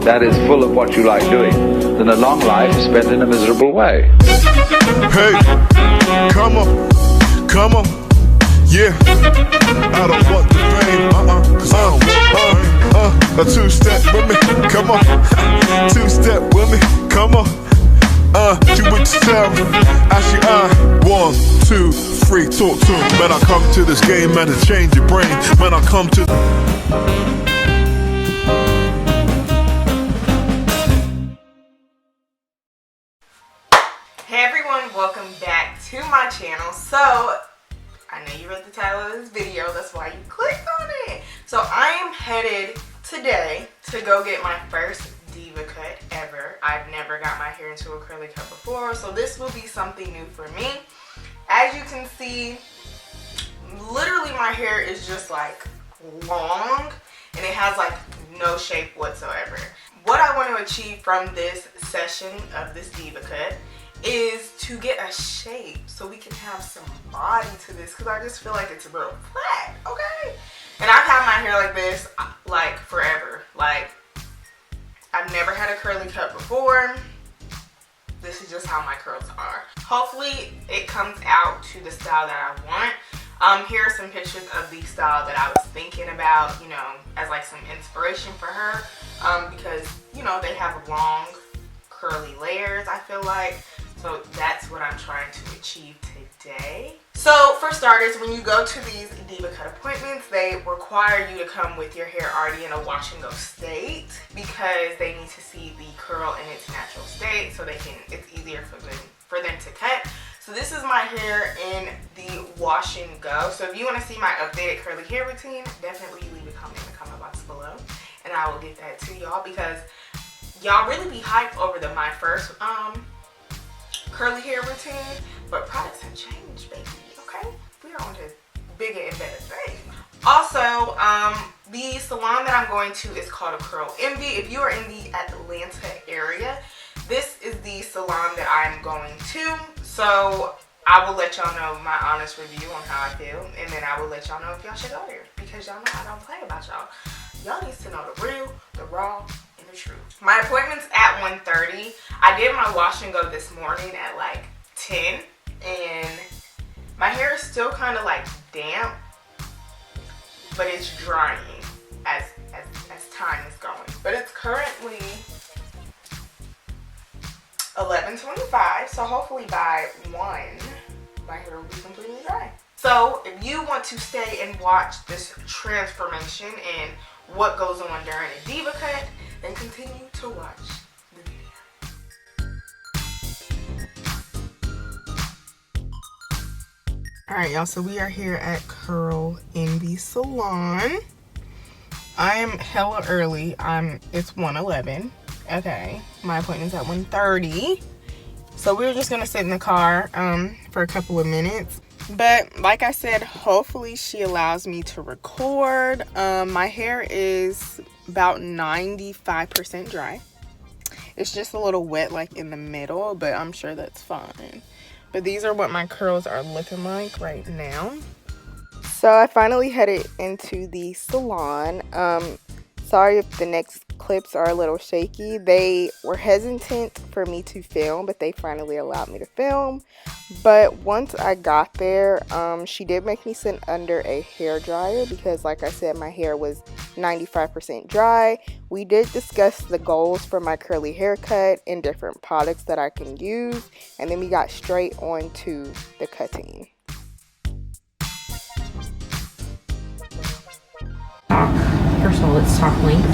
that is full of what you like doing, than a long life spent in a miserable way. Hey, come on, yeah. I don't want the fame, cause I don't want a two-step with me, come on. Two-step with me, come on. You would tell me, actually 1, 2, 3, talk to me. Man, I come to this game, man, to change your brain. Man, I come to... Hey everyone, welcome back to my channel. So, I know you read the title of this video, that's why you clicked on it. So I am headed today to go get my first Deva cut ever. I've never got my hair into a curly cut before, so this will be something new for me. As you can see, literally my hair is just like long and it has like no shape whatsoever. What I want to achieve from this session of this Deva cut is to get a shape so we can have some body to this, because I just feel like it's real flat, okay? And I've had my hair like this like forever. Like, I've never had a curly cut before. This is just how my curls are. Hopefully it comes out to the style that I want. Here are some pictures of the style that I was thinking about, you know, as like some inspiration for her, because, you know, they have long curly layers, I feel like. So that's what I'm trying to achieve today. So for starters, when you go to these Deva cut appointments, they require you to come with your hair already in a wash and go state, because they need to see the curl in its natural state so they can, it's easier for them to cut. So this is my hair in the wash and go. So if you want to see my updated curly hair routine, definitely leave a comment in the comment box below and I will get that to y'all, because y'all really be hyped over my first curly hair routine, but products have changed, baby, okay? We are on to bigger and better things. Also, the salon that I'm going to is called B.O.M.B. If you are in the Atlanta area, this is the salon that I'm going to. So I will let y'all know my honest review on how I feel, and then I will let y'all know if y'all should go there, because y'all know I don't play about y'all. Y'all need to know the real, the raw, and the truth. My appointment's at 1:30. I did my wash and go this morning at like 10, and my hair is still kind of like damp, but it's drying as time is going. But it's currently 11:25, so hopefully by 1, my hair will be completely dry. So if you want to stay and watch this transformation and what goes on during a Deva cut, then continue to watch the video. Alright y'all, so we are here at B.O.M.B Salon. I am hella early. It's 1:11. Okay, my appointment's at 1:30. So we were just gonna sit in the car for a couple of minutes. But like I said, hopefully she allows me to record. My hair is about 95% dry. It's just a little wet like in the middle, but I'm sure that's fine. But these are what my curls are looking like right now. So I finally headed into the salon. Sorry if the next clips are a little shaky. They were hesitant for me to film, but they finally allowed me to film. But once I got there, she did make me sit under a hair dryer, because like I said, my hair was 95% dry. We did discuss the goals for my curly haircut and different products that I can use, and then we got straight on to the cutting. First of all, let's talk length.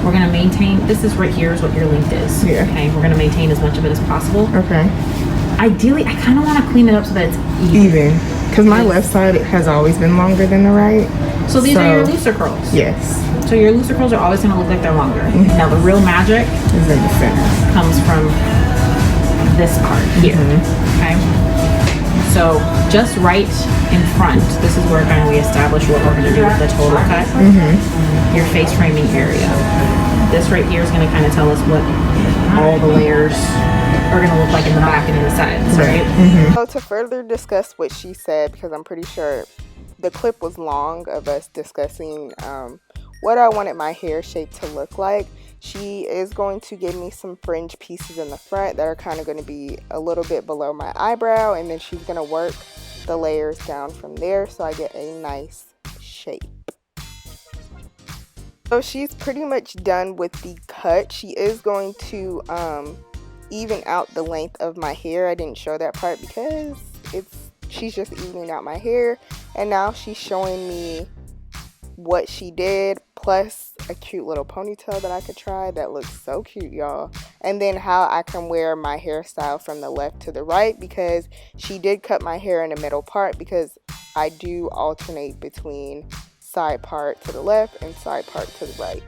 We're going to maintain, this is right here is what your length is. Yeah. Okay, we're going to maintain as much of it as possible. Okay. Ideally, I kind of want to clean it up so that it's even. Because my left side has always been longer than the right. So these are your looser curls. Yes. So your looser curls are always going to look like they're longer. Now the real magic is in the center. Comes from this part here. Okay. So just right in front, this is where we establish what we're going to do with the total cut. Your face framing area. This right here is going to kind of tell us what all the layers are going to look like in the back and in the sides, right? So to further discuss what she said, because I'm pretty sure the clip was long of us discussing what I wanted my hair shape to look like. She is going to give me some fringe pieces in the front that are kind of going to be a little bit below my eyebrow, and then she's going to work the layers down from there so I get a nice shape. So she's pretty much done with the cut. She is going to even out the length of my hair. I didn't show that part because she's just evening out my hair, and now she's showing me what she did, plus a cute little ponytail that I could try that looks so cute, y'all. And then how I can wear my hairstyle from the left to the right, because she did cut my hair in the middle part, because I do alternate between side part to the left and side part to the right.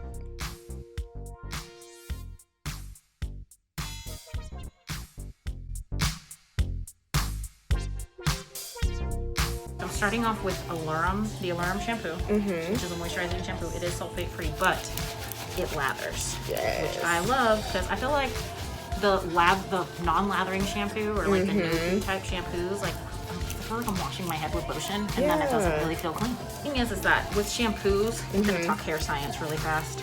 Starting off with Aluram, the Aluram shampoo, which is a moisturizing shampoo. It is sulfate free, but it lathers, which I love, because I feel like the non-lathering shampoo or like the no type shampoos, like I feel like I'm washing my head with lotion, and then it doesn't really feel clean. The thing is that with shampoos, I'm gonna talk hair science really fast.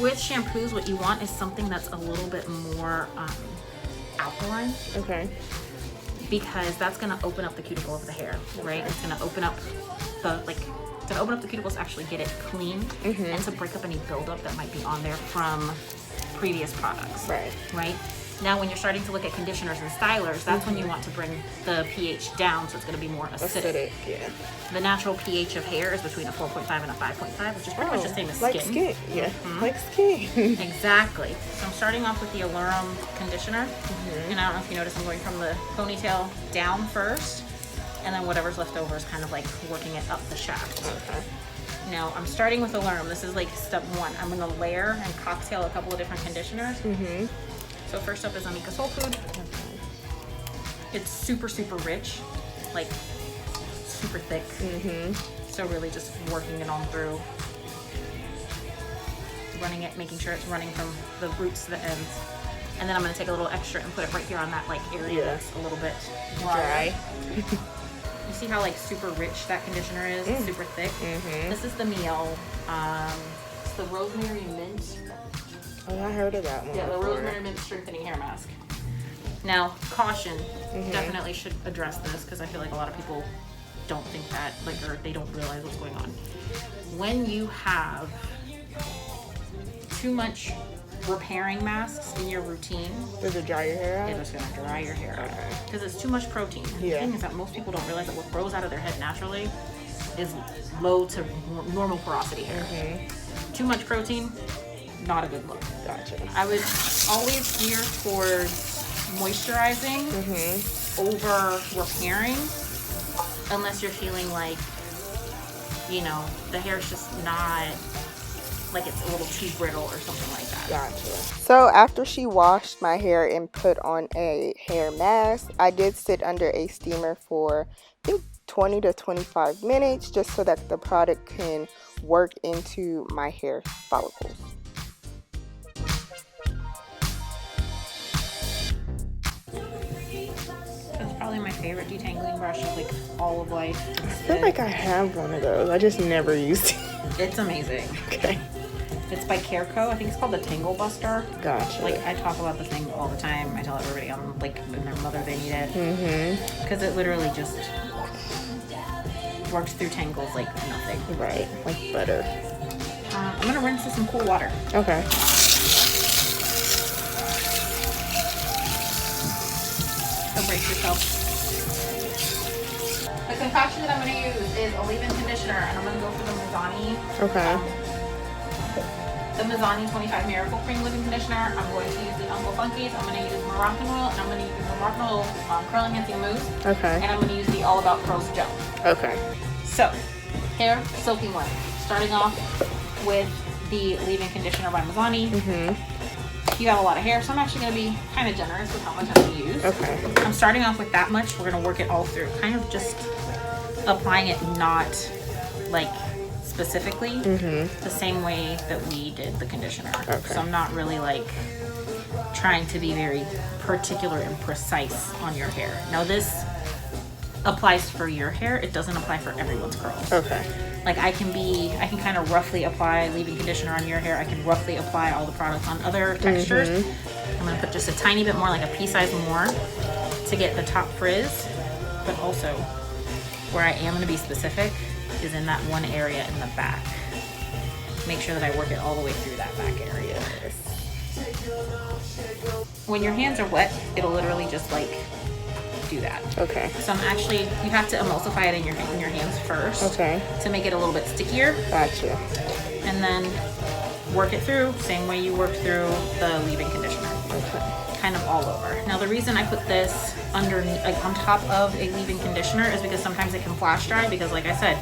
With shampoos, what you want is something that's a little bit more alkaline. Okay. Because that's gonna open up the cuticle of the hair, right? It's gonna open up the cuticles to actually get it clean, and to break up any buildup that might be on there from previous products. Right? Now, when you're starting to look at conditioners and stylers, that's when you want to bring the pH down, so it's going to be more acidic. Yeah. The natural pH of hair is between a 4.5 and a 5.5, which is pretty much the same as like skin. Yeah, like skin. Exactly. So I'm starting off with the Aluram conditioner, and I don't know if you notice, I'm going from the ponytail down first, and then whatever's left over is kind of like working it up the shaft. Okay. Now, I'm starting with Aluram. This is like step one. I'm going to layer and cocktail a couple of different conditioners. So first up is Amika Soulfood. It's super, super rich, like super thick. So really just working it on through, running it, making sure it's running from the roots to the ends. And then I'm going to take a little extra and put it right here on that like area that's a little bit dry. You see how like super rich that conditioner is? It's super thick. This is the Mielle. It's the Rosemary Mint. Oh, I heard of that one. Yeah, the Rosemary Mint Strengthening Hair Mask. Now, caution, definitely should address this, because I feel like a lot of people don't think that, like, or they don't realize what's going on. When you have too much repairing masks in your routine, does it dry your hair out? It's going to dry your hair out, because it's too much protein. The thing is that most people don't realize that what grows out of their head naturally is low to normal porosity hair. Too much protein, not a good look. Gotcha. I would always gear towards moisturizing over repairing, unless you're feeling like, you know, the hair's just not, like it's a little too brittle or something like that. Gotcha. So after she washed my hair and put on a hair mask, I did sit under a steamer for, I think, 20 to 25 minutes, just so that the product can work into my hair follicles. Probably my favorite detangling brush of like all of life. I feel like I have one of those. I just never used it. It's amazing. Okay. It's by Co. I think it's called the Tangle Buster. Gotcha. Like I talk about the thing all the time. I tell everybody on like when their mother they need it. Because it literally just works through tangles like nothing. Right. Like butter. I'm gonna rinse this in cool water. Okay. Don't break yourself. The concoction that I'm going to use is a leave-in conditioner, and I'm going to go for the Mizani. Okay. The Mizani 25 Miracle Cream Leave-In Conditioner. I'm going to use the Funkies. I'm going to use Moroccan Oil, and I'm going to use the Moroccan Oil Curl Enhancing Mousse. Okay. And I'm going to use the All About Pros Gel. Okay. So, hair soaking wet. Starting off with the leave-in conditioner by Mizani. You have a lot of hair, so I'm actually going to be kind of generous with how much I'm going to use. Okay. I'm starting off with that much. We're going to work it all through. Kind of just applying it not, like, specifically the same way that we did the conditioner. Okay. So I'm not really, like, trying to be very particular and precise on your hair. Now, this applies for your hair. It doesn't apply for everyone's curls. Okay. Like I can kind of roughly apply leave-in conditioner on your hair. I can roughly apply all the products on other textures. I'm gonna put just a tiny bit more, like a pea size more, to get the top frizz. But also, where I am gonna be specific is in that one area in the back. Make sure that I work it all the way through that back area. When your hands are wet, it'll literally just like do that. Okay. So you have to emulsify it in your hands first. Okay. To make it a little bit stickier. Gotcha. And then work it through, same way you work through the leave-in conditioner. Okay. Kind of all over. Now the reason I put this underneath, like on top of a leave-in conditioner, is because sometimes it can flash dry, because like I said,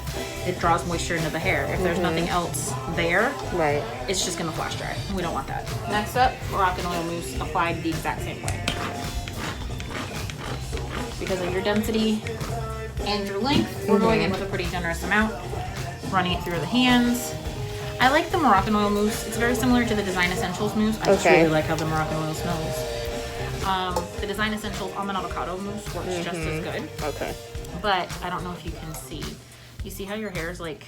it draws moisture into the hair. If there's nothing else there, right, it's just gonna flash dry. We don't want that. Next up, Moroccan oil mousse applied the exact same way. Because of your density and your length, we're going in with a pretty generous amount, running it through the hands. I like the Moroccan oil mousse. It's very similar to the Design Essentials mousse. I just really like how the Moroccan oil smells. The Design Essentials almond avocado mousse works just as good. Okay. But I don't know if you can see. You see how your hair is like,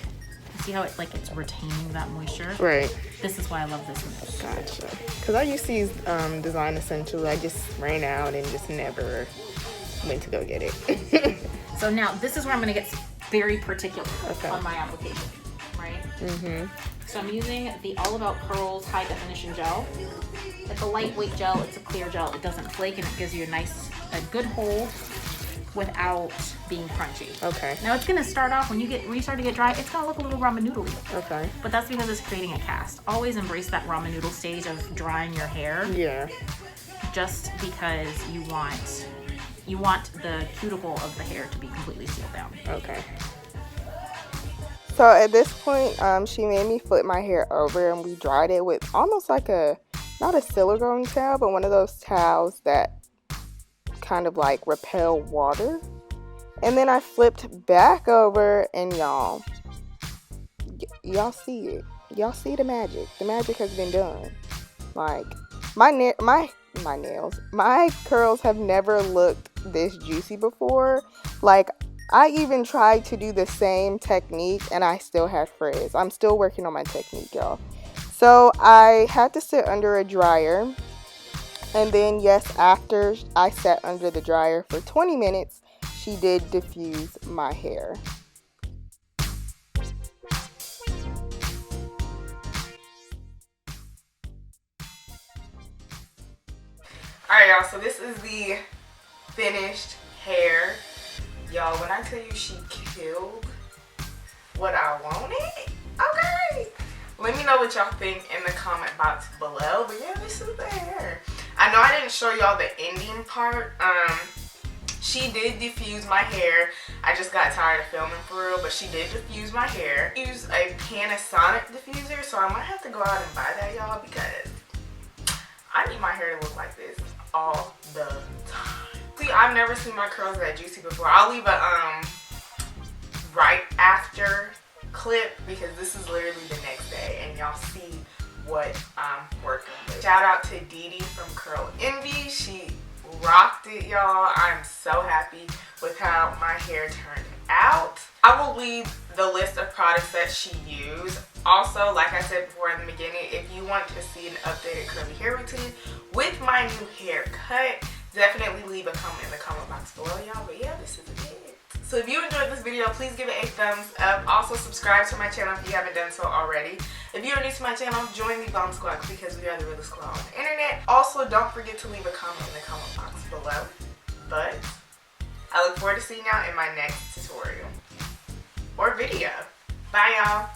you see how it like it's retaining that moisture? Right. This is why I love this mousse. Gotcha. Because I used to use Design Essentials. I just ran out and just never went to go get it. So now this is where I'm going to get very particular on my application, right? So I'm using the All About Curls High Definition Gel. It's a lightweight gel, it's a clear gel, it doesn't flake, and it gives you a good hold without being crunchy. Okay. Now it's gonna start off, when you start to get dry, it's gonna look a little ramen noodle-y. Okay. But that's because it's creating a cast. Always embrace that ramen noodle stage of drying your hair. Yeah. Just because you want the cuticle of the hair to be completely sealed down. Okay. So at this point, she made me flip my hair over, and we dried it with almost like not a silicone towel, but one of those towels that kind of like repel water. And then I flipped back over, and y'all see it. Y'all see the magic. The magic has been done. Like my curls have never looked this juicy before. Like, I even tried to do the same technique and I still had frizz. I'm still working on my technique, y'all. So I had to sit under a dryer. And then, yes, after I sat under the dryer for 20 minutes, she did diffuse my hair. Alright, y'all, so this is the finished hair. Y'all, when I tell you she killed what I wanted, okay. Let me know what y'all think in the comment box below. But yeah, this is the hair. I know I didn't show y'all the ending part. She did diffuse my hair. I just got tired of filming for real, but she did diffuse my hair. I use a Panasonic diffuser, so I might have to go out and buy that, y'all, because I need my hair to look like this all the time. See, I've never seen my curls that juicy before. I'll leave a right after clip, because this is literally the next day and y'all see what I'm working with. Shout out to Didi from Curl Envy. She rocked it, y'all. I'm so happy with how my hair turned out. I will leave the list of products that she used. Also, like I said before in the beginning, if you want to see an updated curly hair routine with my new haircut, definitely leave a comment in the comment box below, y'all. But yeah, this is it. So if you enjoyed this video, please give it a thumbs up. Also, subscribe to my channel if you haven't done so already. If you are new to my channel, join the B.O.M B Squad, because we are the realest squad on the internet. Also, don't forget to leave a comment in the comment box below. But I look forward to seeing y'all in my next tutorial or video. Bye, y'all.